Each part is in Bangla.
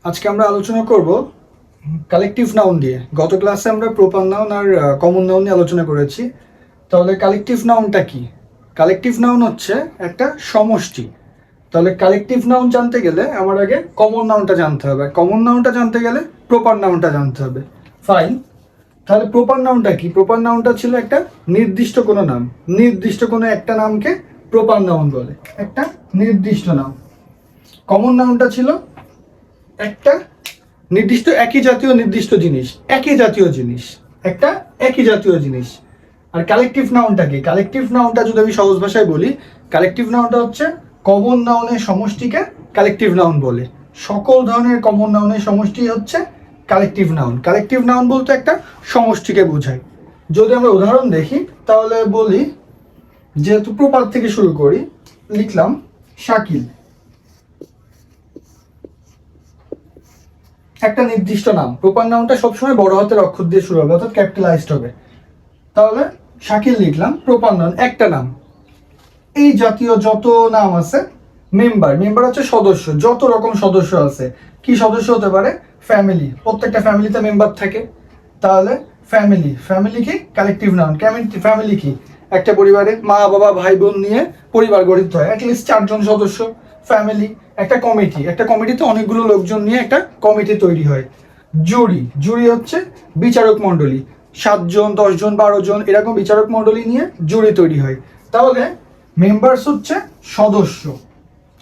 আজকে আমরা আলোচনা করব কালেকটিভ নাউন দিয়ে। গত ক্লাসে আমরা প্রপার নাউন আর কমন নাউন নিয়ে আলোচনা করেছি। তাহলে কালেকটিভ নাউনটা কি? কালেকটিভ নাউন হচ্ছে একটা সমষ্টি। তাহলে কালেকটিভ নাউন জানতে গেলে আমার আগে কমন নাউনটা জানতে হবে, কমন নাউনটা জানতে গেলে প্রপার নাউনটা জানতে হবে। ফাইন, তাহলে প্রপার নাউনটা কি? প্রপার নাউনটা ছিল একটা নির্দিষ্ট কোনো নাম, নির্দিষ্ট কোনো একটা নামকে প্রপার নাউন বলে, একটা নির্দিষ্ট নাম। কমন নাউনটা ছিল একটা নির্দিষ্ট একই জাতীয় নির্দিষ্ট জিনিস, একই জাতীয় জিনিস, একটা একই জাতীয় জিনিস। আর কালেকটিভ নাউনটা কি? কালেকটিভ নাউনটা যদি আমি সহজ ভাষায় বলি, কালেকটিভ নাউনটা হচ্ছে কমন নাউনের সমষ্টিকে কালেকটিভ নাউন বলে। সকল ধরনের কমন নাউনের সমষ্টি হচ্ছে কালেকটিভ নাউন। কালেকটিভ নাউন বলতে একটা সমষ্টিকে বোঝায়। যদি আমরা উদাহরণ দেখি তাহলে বলি, যেহেতু প্রপার থেকে শুরু করি, লিখলাম শাকিল, একটা নির্দিষ্ট নাম। প্রপার নাউনটা সবসময় বড় হাতের অক্ষর দিয়ে শুরু হবে, অর্থাৎ ক্যাপিটালাইজড হবে। তাহলে শাকিল লিখলাম, প্রপার নাউন একটা নাম। এই জাতীয় যত নাম আছে, মেম্বার, মেম্বার হচ্ছে সদস্য, যত রকম সদস্য আছে। কি সদস্য হতে পারে? ফ্যামিলি, প্রত্যেকটা ফ্যামিলিতে মেম্বার থাকে। তাহলে ফ্যামিলি, ফ্যামিলি কি? Collective noun. ফ্যামিলি কি? একটা পরিবারে মা বাবা ভাই বোন নিয়ে পরিবার গঠিত হয়, অ্যাটলিস্ট 4জন সদস্য। ফ্যামিলি। একটা কমিটি, একটা কমিটিতে অনেকগুলো লোকজন নিয়ে একটা কমিটি তৈরি হয়। জুরি, জুরি হচ্ছে বিচারক মণ্ডলী, 7জন 10জন 12জন এরকম বিচারক মণ্ডলী নিয়ে জুরি তৈরি হয়। তাহলে মেম্বার্স হচ্ছে সদস্য,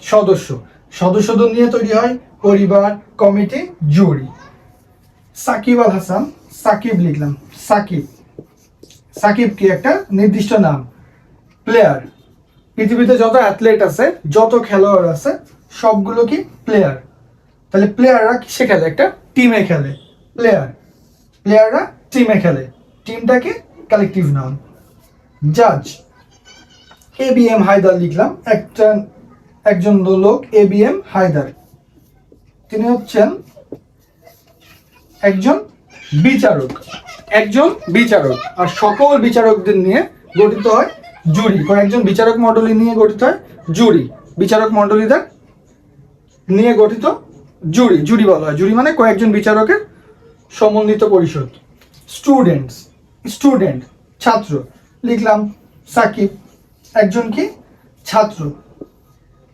সদস্য, সদস্যদের নিয়ে তৈরি হয় পরিবার, কমিটি, জুরি। সাকিব আল হাসান, সাকিব লিখলাম, সাকিব, সাকিব কি? একটা নির্দিষ্ট নাম। প্লেয়ার, পৃথিবীতে যত অ্যাথলেট আছে, যত খেলোয়াড় আছে, সবগুলো কি? প্লেয়ার। তাহলে প্লেয়াররা কিসে খেলে? একটা টিমে খেলে। প্লেয়ার, প্লেয়াররা টিমে খেলে, টিমটাকে কালেকটিভ নাউন। জাজ, এবিএম হায়দার লিখলাম, একজন লোক এবিএম হায়দার, তিনি হচ্ছেন একজন বিচারক, একজন বিচারক। আর সকল বিচারকদের নিয়ে গঠিত হয় জুরি। কয়েকজন বিচারক মণ্ডলী নিয়ে গঠিত হয় জুরি। বিচারক মণ্ডলীদের নিয়ে গঠিত জুরি, জুরি বলা হয়। জুরি মানে কয়েকজন বিচারকের সমন্বিত পরিষদ। স্টুডেন্টস, স্টুডেন্ট ছাত্র লিখলাম, সাকিব একজন কি? ছাত্র,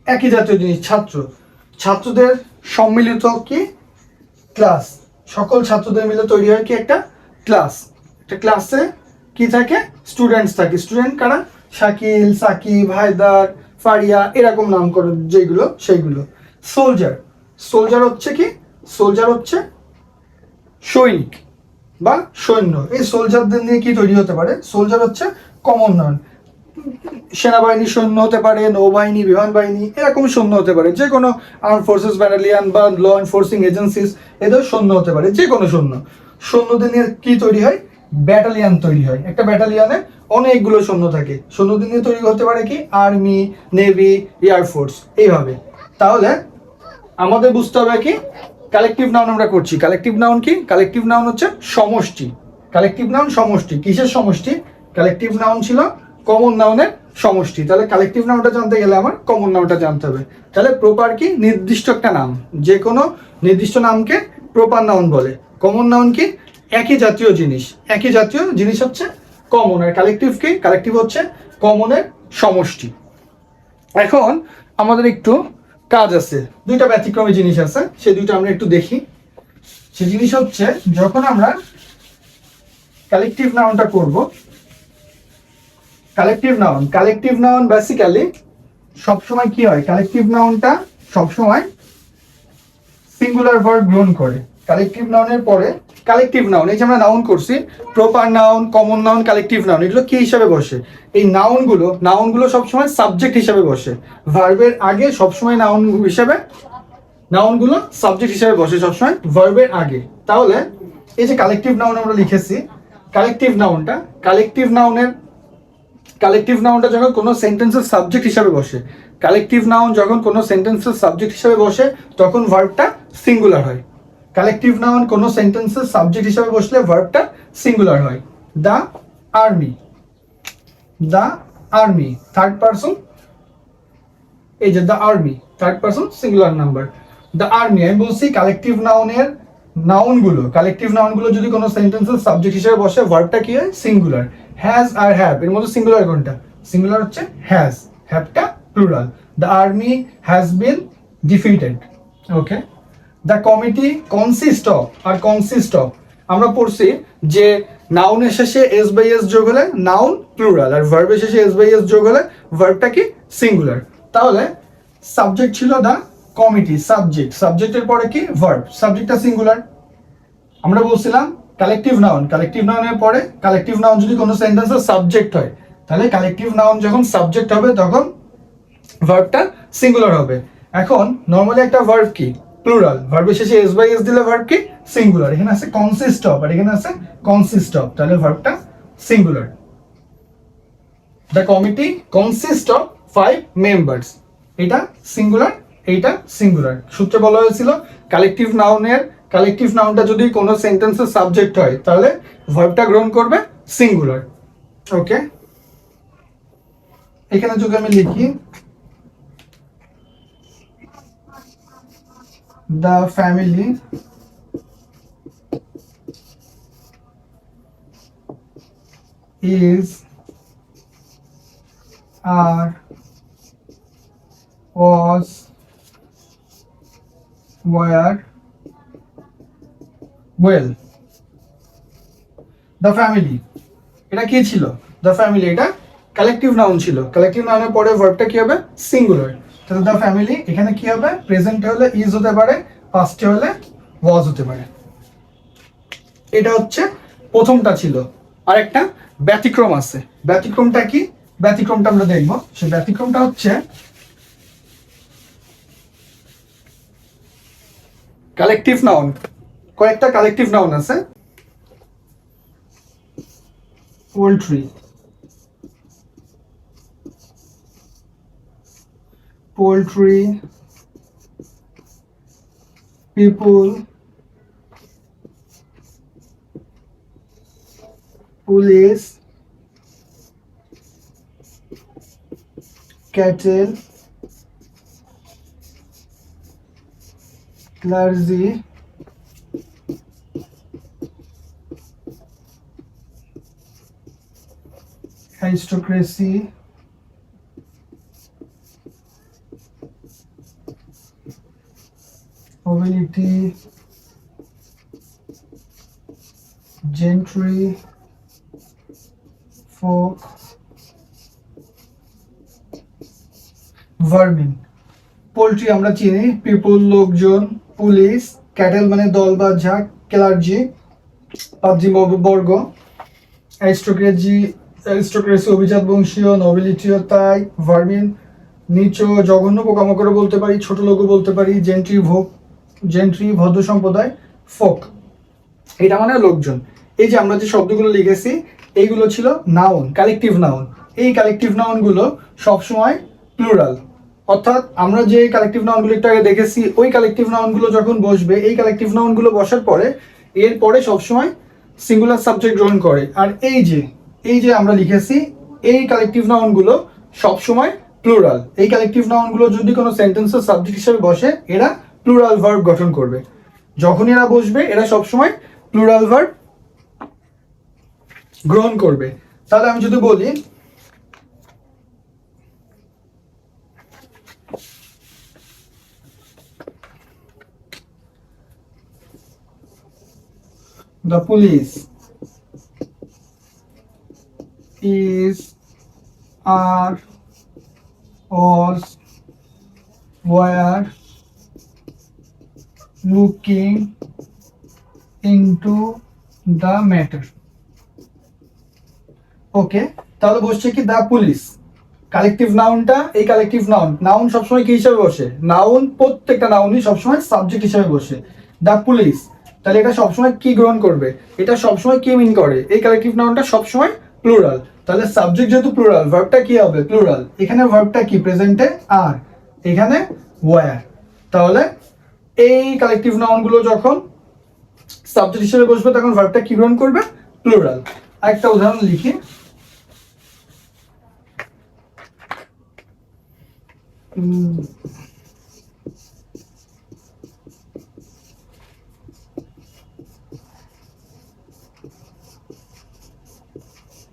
একই জাতীয় জিনিস, ছাত্র। ছাত্রদের সম্মিলিত কি? ক্লাস। সকল ছাত্রদের মিলে তৈরি হয় কি? একটা ক্লাস। একটা ক্লাসে কি থাকে? স্টুডেন্টস থাকে। স্টুডেন্ট কারা? শাকিল, সাকিব, হায়দার, ফারিয়া, এরকম নাম করে যেগুলো, সেইগুলো। সোলজার, সোলজার হচ্ছে কি? সোলজার হচ্ছে সৈনিক বা সৈন্য। এই সোলজারদের নিয়ে কি তৈরি হতে পারে? সোলজার হচ্ছে কমন নাউন। সেনাবাহিনী সৈন্য হতে পারে, নৌবাহিনী, বিমান বাহিনী, এরকম সৈন্য হতে পারে। যে কোনো আর্ম ফোর্সেস ব্যাটালিয়ান বা ল এনফোর্সিং এজেন্সিস, এদের সৈন্য হতে পারে, যে কোনো সৈন্য। সৈন্যদের নিয়ে কি তৈরি হয়? ব্যাটালিয়ান তৈরি হয়। একটা ব্যাটালিয়ানে অনেকগুলো সৈন্য থাকে। সৈন্যদের নিয়ে তৈরি হতে পারে কি? আর্মি, নেভি, এয়ারফোর্স, এইভাবে। তাহলে আমাদের বুঝতে হবে কি? কালেকটিভ নাউন আমরা করছি। কালেকটিভ নাউন কি? কালেকটিভ নাউন হচ্ছে সমষ্টি। কালেকটিভ নাউন সমষ্টি। কিসের সমষ্টি? কালেকটিভ নাউন ছিল কমন নাউনের সমষ্টি। তাহলে কালেকটিভ নাউনটা জানতে গেলে আমার কমন নাউনটা জানতে হবে। তাহলে প্রপার কি? নির্দিষ্ট একটা নাম, যে কোনো নির্দিষ্ট নামকে প্রপার নাউন বলে। কমন নাউন কি? একই জাতীয় জিনিস, একই জাতীয় জিনিস হচ্ছে কমন। আর কালেকটিভ কি? কালেকটিভ হচ্ছে কমনের সমষ্টি। এখন আমাদের একটু কাজ আছে, দুইটা ব্যতিক্রমী জিনিস আছে, সেই দুইটা আমরা একটু দেখি। সে জিনিস হচ্ছে, যখন আমরা কালেকটিভ নাউনটা করব, collective noun, collective noun basically সবসময় কি হয়? কালেকটিভ নাউনটা সবসময় সিঙ্গুলার ভার্ব গ্রহণ করে। কালেকটিভ নাউনের পরে কালেকটিভ নাউন, এই যে আমরা নাউন করছি, proper noun, common noun, collective noun, এগুলো কি হিসাবে বসে? এই নাউনগুলো সবসময় সাবজেক্ট হিসাবে বসে। ভার্বের আগে সবসময় নাউন হিসাবে, নাউনগুলো সাবজেক্ট হিসাবে বসে সবসময় ভার্বের আগে। তাহলে এই যে কালেকটিভ নাউন আমরা লিখেছি, কালেকটিভ নাউনটা, কালেকটিভ নাউনটা যখন কোনো সেন্টেন্সের সাবজেক্ট হিসাবে বসে, কালেকটিভ নাউন যখন কোনো সেন্টেন্সের সাবজেক্ট হিসাবে বসে, তখন ভার্বটা সিঙ্গুলার হয়। কালেকটিভ নাউন কোনো সেন্টেন্সের সাবজেক্ট হিসাবে বসলে ভার্বটা সিঙ্গুলার হয়। The army, the army, third person, এই যে the army, third person singular number. The army, আমি বলছি কালেকটিভ নাউনগুলো যদি কোনো সেন্টেন্সের সাবজেক্ট হিসেবে বসে ভার্বটা কি হয়? সিঙ্গুলার। হ্যাজ আর হ্যাভ এর মধ্যে সিঙ্গুলার কোনটা? সিঙ্গুলার হচ্ছে হ্যাজ, হ্যাভটা plural. The army has been defeated. Okay, the committee consist of, আমরা পড়ছি যে নাউনের শেষে এস বাই এস যোগ হলে নাউন প্লুরাল, আর ভার্বের শেষে এস বাই এস যোগ হলে ভার্বটা কি? সিঙ্গুলার। তাহলে সাবজেক্ট ছিল দ্য কমিটি, সাবজেক্টের পরে কি? ভার্ব, সাবজেক্টটা সিঙ্গুলার। আমরা বলছিলাম কালেকটিভ নাউনের পরে কালেকটিভ নাউন যদি কোনো সেন্টেন্সের সাবজেক্ট হয়, তাহলে কালেকটিভ নাউন যখন সাবজেক্ট হবে তখন ভার্বটা সিঙ্গুলার হবে। এখন নরমালি একটা ভার্ব কি? প্লুরাল, ভার্বের শেষে এস বাই এস দিলে ভার্ব কি? সিঙ্গুলার। এখানে আছে কনসিস্ট অফ আর এখানে আছে কনসিস্ট অফ, তাহলে ভার্বটা singular. The committee consist of 5 members, এটা সিঙ্গুলার, এইটা সিঙ্গুলার। সূত্রে বলা হয়েছিল কালেকটিভ নাউনটা যদি কোনো সেন্টেন্সের সাবজেক্ট হয় তাহলে ভার্বটা গ্রহণ করবে সিঙ্গুলার। ওকে, এখানে যদি আমি লিখি the family is are was were well, the family এটা কি ছিল? দ্য ফ্যামিলি এটা কালেকটিভ নাউন ছিল, কালেকটিভ নাউনের পরে ভার্বটা কি হবে? সিঙ্গুলার। তাহলে দ্য ফ্যামিলি এখানে কি হবে? প্রেজেন্টে হলে ইজ হতে পারে, পাস্টে হলে ওয়াজ হতে পারে। এটা হচ্ছে প্রথমটা ছিল। আর একটা ব্যতিক্রম আছে, ব্যতিক্রমটা কি? ব্যতিক্রমটা আমরা দেখবো। সেই ব্যতিক্রমটা হচ্ছে কালেকটিভ নাউন, কয়েকটা কালেকটিভ নাউন আছে। Poultry, people, police, cattle, clergy, aristocracy, nobility, gentry, folk, ভার্মিন। Poultry আমরা চিনি, পিপল লোকজন, পুলিশ, ক্যাটেল মানে দল বা ঝাঁক, ক্লার্জি পাদ্রী বর্গ, অ্যারিস্টোক্রেসি অভিজাত বংশীয়, নোবিলিটিও তাই, ভার্মিন নিচ জঘন্য পোকামাকড়ও বলতে পারি, ছোট লোকও বলতে পারি, জেন্ট্রি ভদ্র সম্প্রদায়, ফোক এটা মানে লোকজন। এই যে আমরা যে শব্দগুলো লিখেছি এইগুলো ছিল নাউন, কালেকটিভ নাউন। এই কালেকটিভ নাউনগুলো সবসময় প্লুরাল, অর্থাৎ আমরা যে কালেকটিভ নাউনগুলো একটু আগে দেখেছি ওই কালেকটিভ নাউনগুলো যখন বসবে, এই কালেকটিভ নাউনগুলো বসার পরে এরপরে সবসময় সিঙ্গুলার সাবজেক্ট গ্রহণ করে। আর এই যে আমরা লিখেছি এই কালেকটিভ নাউনগুলো সবসময় প্লুরাল। এই কালেকটিভ নাউনগুলো যদি কোনো সেন্টেন্সের সাবজেক্ট হিসেবে বসে এরা প্লুরাল ভার্ব গঠন করবে। যখন এরা বসবে এরা সবসময় প্লুরাল ভার্ব গ্রহণ করবে। তাহলে আমি যদি বলি the police is, are, was, were looking into the matter. ওকে, তাহলে বসছে কি দা পুলিশ। কালেকটিভ নাউনটা, এই কালেকটিভ নাউন সবসময় কি হিসাবে বসে? নাউন, প্রত্যেকটা নাউনই সবসময় সাবজেক্ট হিসাবে বসে। দা পুলিশ, তাহলে এটা সবসময় কি গ্রহণ করবে? এটা সবসময় কি মিন করে? এই কালেকটিভ নাউনটা সবসময় প্লুরাল। তাহলে সাবজেক্ট যেহেতু প্লুরাল, ভার্বটা কি হবে? প্লুরাল। এখানে ভার্বটা কি? প্রেজেন্টে আর, এখানে ওয়্যার। তাহলে এই কালেকটিভ নাউনগুলো যখন সাবজেক্ট হিসেবে বসবে তখন ভার্বটা কি গ্রহণ করবে? প্লুরাল। আরেকটা উদাহরণ লিখি।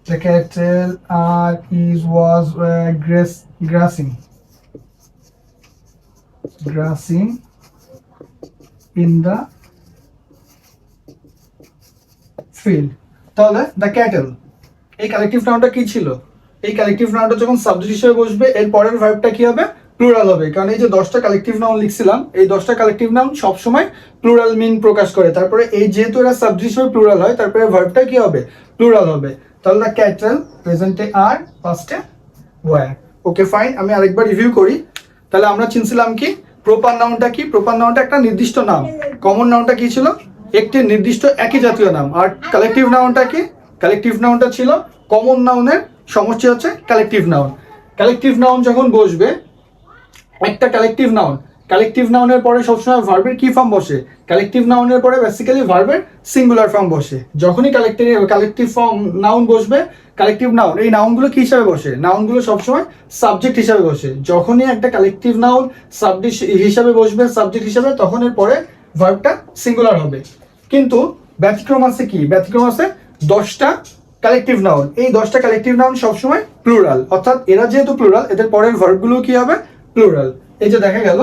The cattle are was grassing in the field. তাহলে the cattle, এই কালেকটিভ নাউনটা কি ছিল? এই কালেকটিভ নাউনটা যখন সাবজেক্ট হিসেবে বসবে এর পরের ভার্বটা কি হবে? প্লুরাল হবে, কারণ এই যে 10টা কালেকটিভ নাউন লিখছিলাম, এই 10টা কালেকটিভ নাউন সবসময় প্লুরাল মিন প্রকাশ করে। তারপরে এই যেহেতু এরা সাবজেক্ট হিসেবে প্লুরাল হয়, তারপরে ভার্বটা কি হবে? প্লুরাল হবে। তাহলে দ্য ক্যাটল প্রেজেন্টে আর, পাস্টে ওয়্যার। ওকে ফাইন, আমি আরেকবার রিভিউ করি। তাহলে আমরা চিনছিলাম কি প্রপার নাউনটা কি? প্রপার নাউনটা একটা নির্দিষ্ট নাম। কমন নাউনটা কি ছিল? একটি নির্দিষ্ট একই জাতীয় নাম। আর কালেকটিভ নাউনটা কি? কালেকটিভ নাউনটা ছিল কমন নাউনের সমষ্টি হচ্ছে কালেকটিভ নাউন। কালেকটিভ নাউন যখন বসবে, একটা কালেকটিভ নাউনের পরে সবসময় ভার্বের কি ফর্ম বসে? কালেকটিভ নাউনের পরে বেসিক্যালি ভার্বের সিঙ্গুলার ফর্ম বসে। যখনই কালেকটিভ ফর্ম নাউন বসবে, কালেকটিভ নাউন, এই নাউনগুলো কি হিসাবে বসে? নাউনগুলো সবসময় সাবজেক্ট হিসাবে বসে। যখনই একটা কালেকটিভ নাউন সাবজেক্ট হিসাবে বসবে, সাবজেক্ট হিসাবে, তখন এর পরে ভার্বটা সিঙ্গুলার হবে। কিন্তু ব্যতিক্রম আছে কি? ব্যতিক্রম আছে 10টা কালেকটিভ নাউন। এই 10টা কালেকটিভ নাউন সবসময় প্লুরাল, অর্থাৎ এরা যেহেতু প্লুরাল, এদের পরের ভার্বগুলো কি হবে? প্লুরাল। এই যে দেখা গেল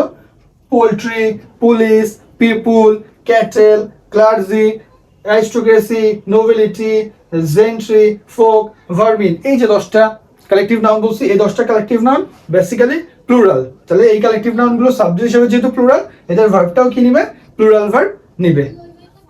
poultry, police, people, cattle, clergy, aristocracy, nobility, gentry, folk, vermin, এই যে 10টা কালেকটিভ নাউন বলছি, এই 10টা কালেকটিভ নাউন বেসিক্যালি প্লুরাল। তাহলে এই কালেকটিভ নাউনগুলো সাবজেক্ট হিসেবে যেহেতু প্লুরাল, এদের ভার্বটাও কি নিবে? প্লুরাল ভার্ব নিবে।